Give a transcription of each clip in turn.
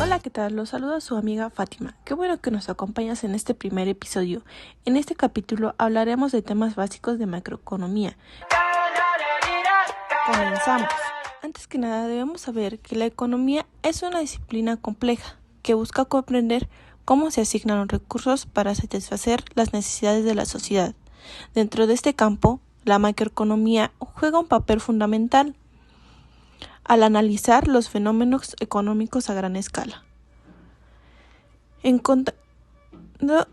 Hola, ¿qué tal? Los saluda su amiga Fátima. Qué bueno que nos acompañas en este primer episodio. En este capítulo hablaremos de temas básicos de macroeconomía. Comenzamos. Antes que nada debemos saber que la economía es una disciplina compleja que busca comprender cómo se asignan los recursos para satisfacer las necesidades de la sociedad. Dentro de este campo, la macroeconomía juega un papel fundamental al analizar los fenómenos económicos a gran escala, encontrando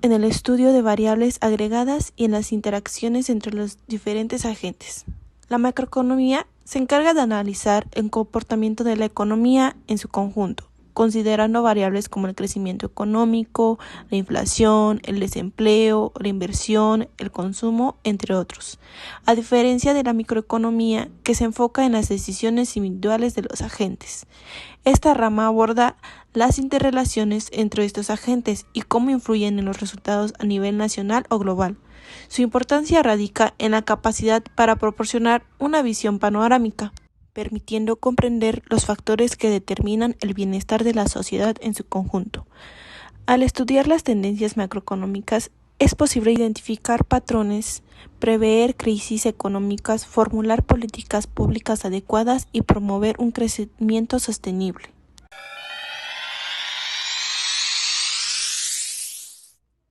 en el estudio de variables agregadas y en las interacciones entre los diferentes agentes. La macroeconomía se encarga de analizar el comportamiento de la economía en su conjunto, considerando variables como el crecimiento económico, la inflación, el desempleo, la inversión, el consumo, entre otros. A diferencia de la microeconomía, que se enfoca en las decisiones individuales de los agentes. Esta rama aborda las interrelaciones entre estos agentes y cómo influyen en los resultados a nivel nacional o global. Su importancia radica en la capacidad para proporcionar una visión panorámica, permitiendo comprender los factores que determinan el bienestar de la sociedad en su conjunto. Al estudiar las tendencias macroeconómicas, es posible identificar patrones, prever crisis económicas, formular políticas públicas adecuadas y promover un crecimiento sostenible.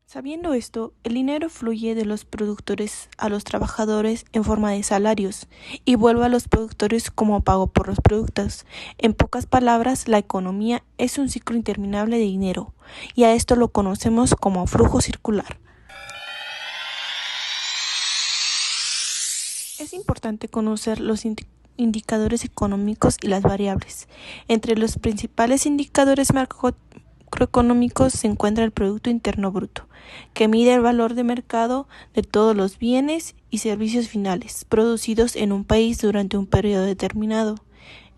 Sabiendo esto, el dinero fluye de los productores a los trabajadores en forma de salarios y vuelve a los productores como pago por los productos. En pocas palabras, la economía es un ciclo interminable de dinero, y a esto lo conocemos como flujo circular. Es importante conocer los indicadores económicos y las variables. Entre los principales indicadores macroeconómicos se encuentra el Producto Interno Bruto, que mide el valor de mercado de todos los bienes y servicios finales producidos en un país durante un periodo determinado.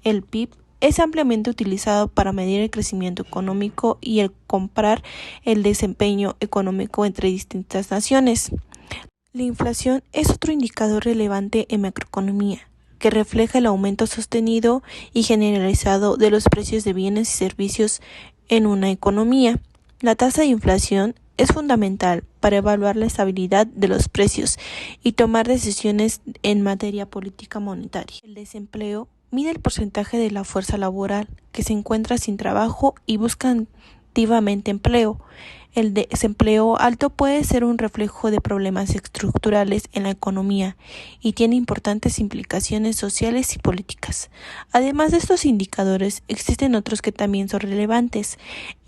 El PIB es ampliamente utilizado para medir el crecimiento económico y el comparar el desempeño económico entre distintas naciones. La inflación es otro indicador relevante en macroeconomía, que refleja el aumento sostenido y generalizado de los precios de bienes y servicios en una economía. La tasa de inflación es fundamental para evaluar la estabilidad de los precios y tomar decisiones en materia política monetaria. El desempleo mide el porcentaje de la fuerza laboral que se encuentra sin trabajo y busca activamente empleo. El desempleo alto puede ser un reflejo de problemas estructurales en la economía y tiene importantes implicaciones sociales y políticas. Además de estos indicadores, existen otros que también son relevantes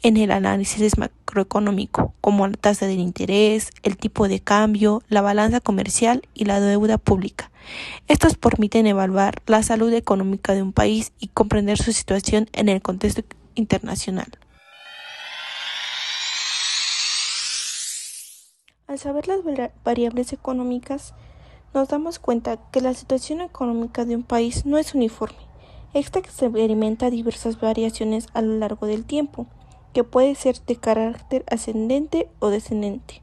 en el análisis macroeconómico, como la tasa de interés, el tipo de cambio, la balanza comercial y la deuda pública. Estos permiten evaluar la salud económica de un país y comprender su situación en el contexto internacional. Al saber las variables económicas, nos damos cuenta que la situación económica de un país no es uniforme. Esta experimenta diversas variaciones a lo largo del tiempo, que puede ser de carácter ascendente o descendente,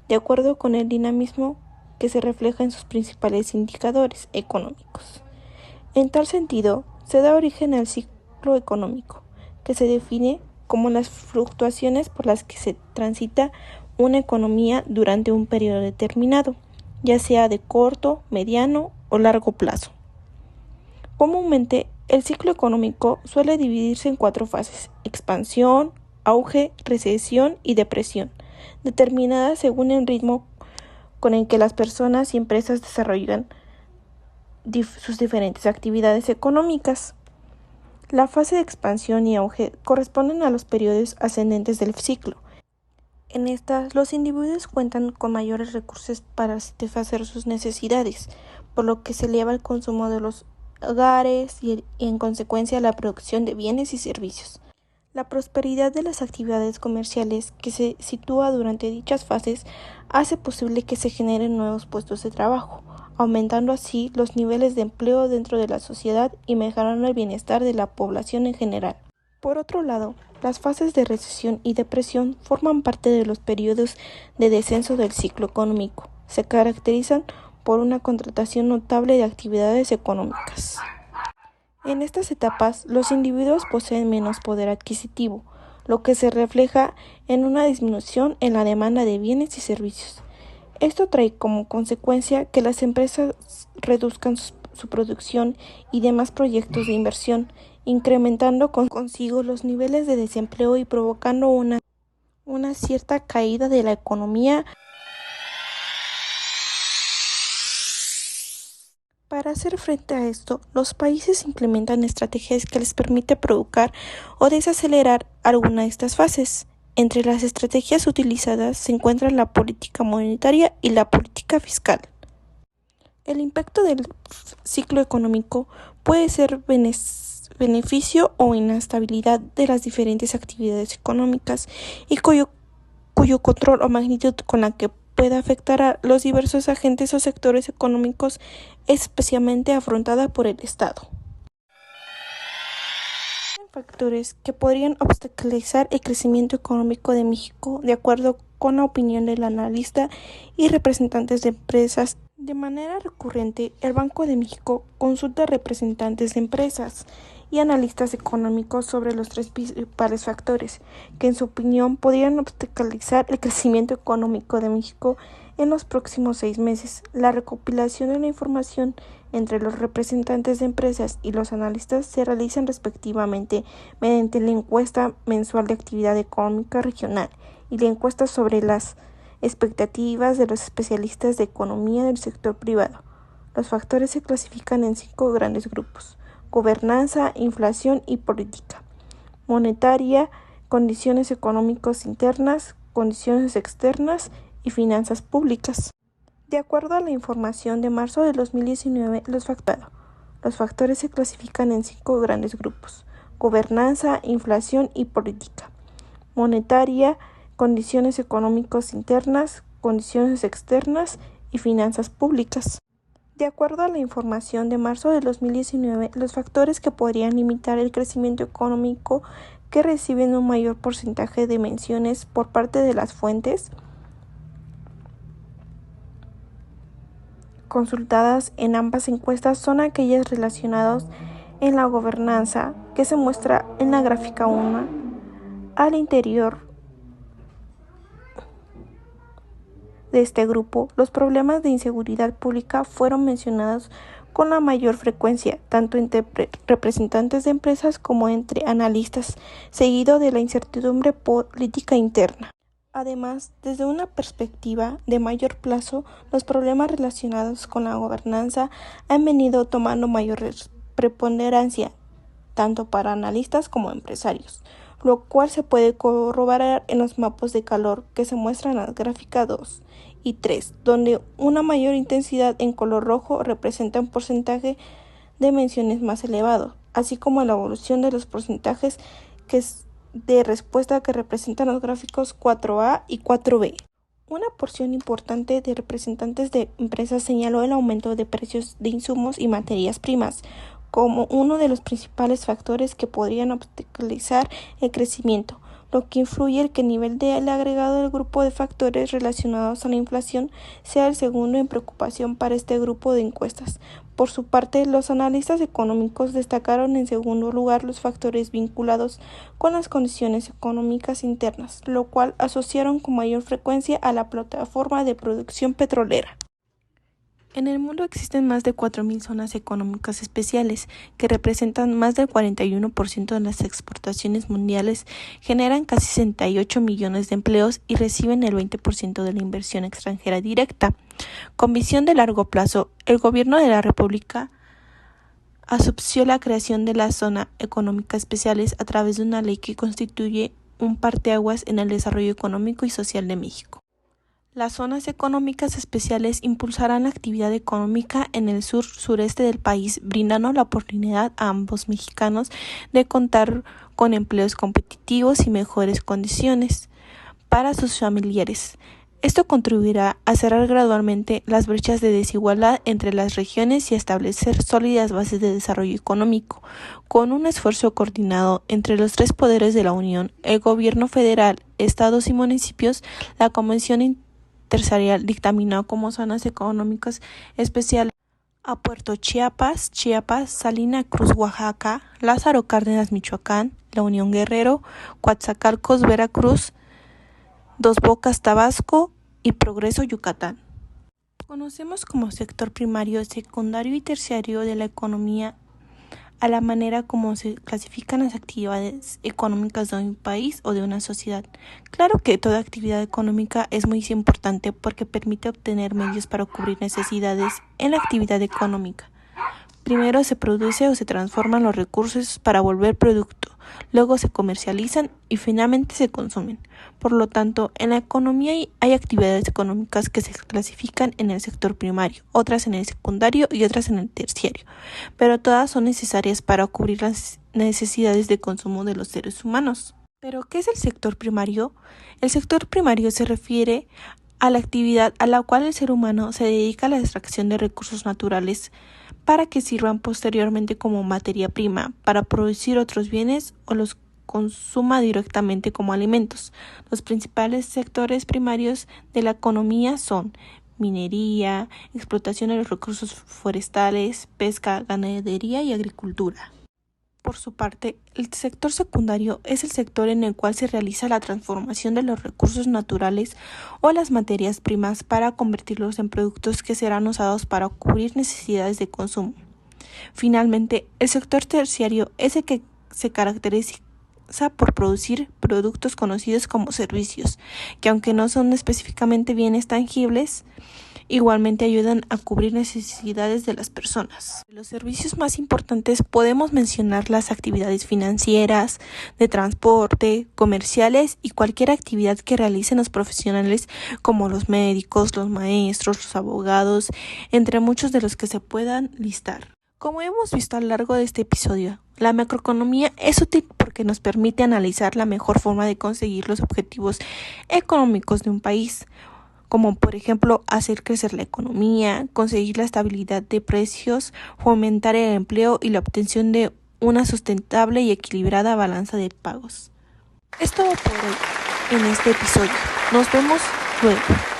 de acuerdo con el dinamismo que se refleja en sus principales indicadores económicos. En tal sentido, se da origen al ciclo económico, que se define como las fluctuaciones por las que se transita una economía durante un periodo determinado, ya sea de corto, mediano o largo plazo. Comúnmente, el ciclo económico suele dividirse en 4 fases: expansión, auge, recesión y depresión, determinadas según el ritmo con el que las personas y empresas desarrollan sus diferentes actividades económicas. La fase de expansión y auge corresponden a los periodos ascendentes del ciclo. En estas, los individuos cuentan con mayores recursos para satisfacer sus necesidades, por lo que se eleva el consumo de los hogares y en consecuencia la producción de bienes y servicios. La prosperidad de las actividades comerciales que se sitúa durante dichas fases hace posible que se generen nuevos puestos de trabajo, aumentando así los niveles de empleo dentro de la sociedad y mejorando el bienestar de la población en general. Por otro lado, las fases de recesión y depresión forman parte de los periodos de descenso del ciclo económico. Se caracterizan por una contracción notable de actividades económicas. En estas etapas, los individuos poseen menos poder adquisitivo, lo que se refleja en una disminución en la demanda de bienes y servicios. Esto trae como consecuencia que las empresas reduzcan su producción y demás proyectos de inversión, incrementando consigo los niveles de desempleo y provocando una cierta caída de la economía. Para hacer frente a esto, los países implementan estrategias que les permiten provocar o desacelerar alguna de estas fases. Entre las estrategias utilizadas se encuentran la política monetaria y la política fiscal. El impacto del ciclo económico puede ser beneficio o inestabilidad de las diferentes actividades económicas y cuyo control o magnitud con la que puede afectar a los diversos agentes o sectores económicos es especialmente afrontada por el Estado. Factores que podrían obstaculizar el crecimiento económico de México, de acuerdo con la opinión del analista y representantes de empresas. De manera recurrente, el Banco de México consulta a representantes de empresas y analistas económicos sobre los tres principales factores que, en su opinión, podrían obstaculizar el crecimiento económico de México en los próximos 6 meses. La recopilación de la información entre los representantes de empresas y los analistas se realizan respectivamente mediante la encuesta mensual de actividad económica regional y la encuesta sobre las expectativas de los especialistas de economía del sector privado. Los factores se clasifican en 5 grandes grupos: gobernanza, inflación y política monetaria, condiciones económicas internas, condiciones externas y finanzas públicas. De acuerdo a la información de marzo de 2019, los factores se clasifican en 5 grandes grupos: gobernanza, inflación y política monetaria, condiciones económicas internas, condiciones externas y finanzas públicas. De acuerdo a la información de marzo de 2019, los factores que podrían limitar el crecimiento económico que reciben un mayor porcentaje de menciones por parte de las fuentes consultadas en ambas encuestas son aquellas relacionadas en la gobernanza, que se muestra en la gráfica 1 al interior de este grupo. Los problemas de inseguridad pública fueron mencionados con la mayor frecuencia, tanto entre representantes de empresas como entre analistas, seguido de la incertidumbre política interna. Además, desde una perspectiva de mayor plazo, los problemas relacionados con la gobernanza han venido tomando mayor preponderancia, tanto para analistas como empresarios, lo cual se puede corroborar en los mapas de calor que se muestran en las gráficas 2 y 3, donde una mayor intensidad en color rojo representa un porcentaje de menciones más elevado, así como la evolución de los porcentajes de respuesta que representan los gráficos 4A y 4B. Una porción importante de representantes de empresas señaló el aumento de precios de insumos y materias primas como uno de los principales factores que podrían obstaculizar el crecimiento, lo que influye en que el nivel del agregado del grupo de factores relacionados a la inflación sea el segundo en preocupación para este grupo de encuestas. Por su parte, los analistas económicos destacaron en segundo lugar los factores vinculados con las condiciones económicas internas, lo cual asociaron con mayor frecuencia a la plataforma de producción petrolera. En el mundo existen más de 4.000 zonas económicas especiales, que representan más del 41% de las exportaciones mundiales, generan casi 68 millones de empleos y reciben el 20% de la inversión extranjera directa. Con visión de largo plazo, el Gobierno de la República asoció la creación de las zonas económicas especiales a través de una ley que constituye un parteaguas en el desarrollo económico y social de México. Las zonas económicas especiales impulsarán la actividad económica en el sureste del país, brindando la oportunidad a ambos mexicanos de contar con empleos competitivos y mejores condiciones para sus familiares. Esto contribuirá a cerrar gradualmente las brechas de desigualdad entre las regiones y establecer sólidas bases de desarrollo económico. Con un esfuerzo coordinado entre los 3 poderes de la Unión, el Gobierno federal, estados y municipios, la Convención Intersectorial dictaminó como zonas económicas especiales a Puerto Chiapas, Salina Cruz, Oaxaca, Lázaro Cárdenas, Michoacán, La Unión Guerrero, Coatzacoalcos, Veracruz, Dos Bocas, Tabasco y Progreso, Yucatán. Conocemos como sector primario, secundario y terciario de la economía a la manera como se clasifican las actividades económicas de un país o de una sociedad. Claro que toda actividad económica es muy importante porque permite obtener medios para cubrir necesidades en la actividad económica. Primero se produce o se transforman los recursos para volver producto, luego se comercializan y finalmente se consumen. Por lo tanto, en la economía hay actividades económicas que se clasifican en el sector primario, otras en el secundario y otras en el terciario, pero todas son necesarias para cubrir las necesidades de consumo de los seres humanos. ¿Pero qué es el sector primario? El sector primario se refiere a la actividad a la cual el ser humano se dedica a la extracción de recursos naturales para que sirvan posteriormente como materia prima para producir otros bienes o los consuma directamente como alimentos. Los principales sectores primarios de la economía son minería, explotación de los recursos forestales, pesca, ganadería y agricultura. Por su parte, el sector secundario es el sector en el cual se realiza la transformación de los recursos naturales o las materias primas para convertirlos en productos que serán usados para cubrir necesidades de consumo. Finalmente, el sector terciario es el que se caracteriza por producir productos conocidos como servicios, que aunque no son específicamente bienes tangibles, igualmente ayudan a cubrir necesidades de las personas. De los servicios más importantes podemos mencionar las actividades financieras, de transporte, comerciales y cualquier actividad que realicen los profesionales como los médicos, los maestros, los abogados, entre muchos de los que se puedan listar. Como hemos visto a lo largo de este episodio, la macroeconomía es útil porque nos permite analizar la mejor forma de conseguir los objetivos económicos de un país, como por ejemplo hacer crecer la economía, conseguir la estabilidad de precios, fomentar el empleo y la obtención de una sustentable y equilibrada balanza de pagos. Es todo por hoy en este episodio. Nos vemos luego.